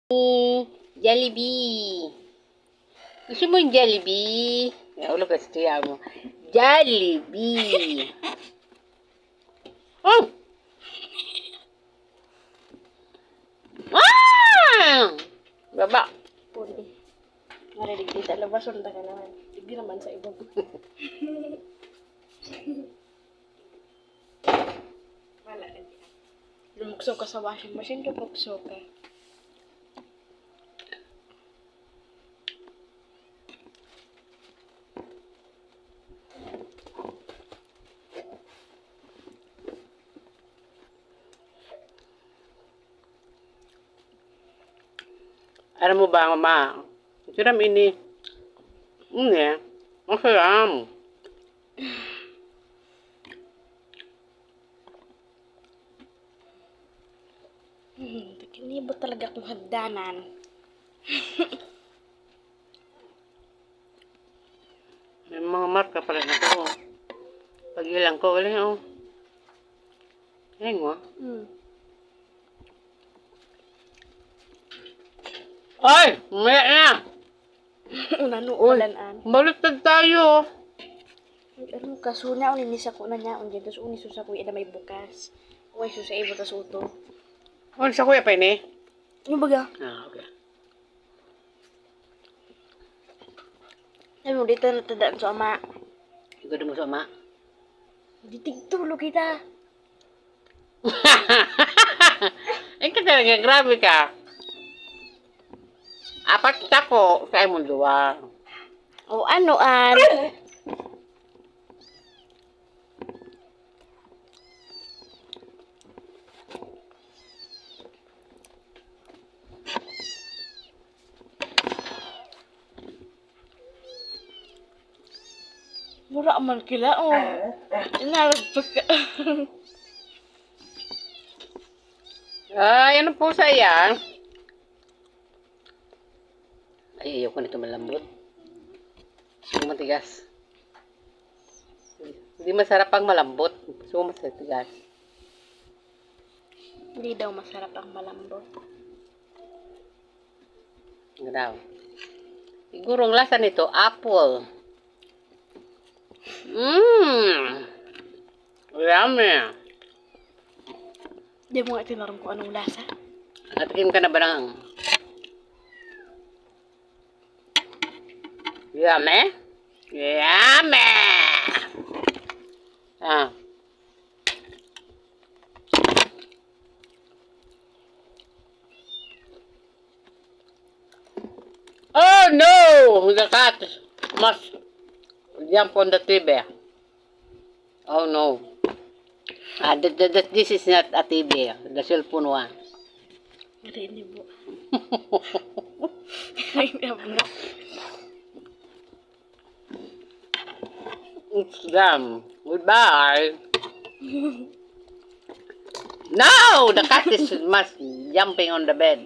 Jollibee. Gusto mo yung Jollibee? Naulog ka sa tiya mo. Jollibee. Oh! Ah! Baba. Pwede. Marinig dito. Labas unta ka naman. Hindi naman sa ibang. Wala ka dyan. Lumukso ka sa washing machine, lumukso ka. Alam mo ba, mama? Siram ini. Ini. Ang salam. Kinibot talaga akong hagdanan. May mga marka pala na to. Pag ilang ko, wala oh. Ayan mo. Ay! Umaya na! Unano Uy! ulan-an. Baliktad tayo. Ano ka, suna o ninis ako na niya. Undiyan, tapos unisus ako yung may bukas. Uy, susa ibo, tapos uto. Ano sa kuya pa ini? Ano baga? Ah, okay. Sabi mo, dito natadaan sa ama. Siguro mo sa ama. Ditigtulo kita. Ay ka talaga, grabe ka. Apat tako sa imong duwa. O ano, an? Mura man kila, oh. Inarag pa ka. Ay, ano po sa yan? Ay, ayoko nito malambot. Gusto matigas. Hindi masarap ang malambot. Gusto mo matigas. Hindi daw masarap ang malambot. Ano daw? Siguro ang lasa nito, apple. Yummy. Di mo nga tinarong kung anong lasa. Natikim ka na ba ng... Yummy? Yummy! Ah. Oh no! The cat must jump on the TV. Oh no. This is not a TV. The cellphone one. Hindi, hindi po. Hindi po. It's them. Goodbye. No! The cat is must jumping on the bed.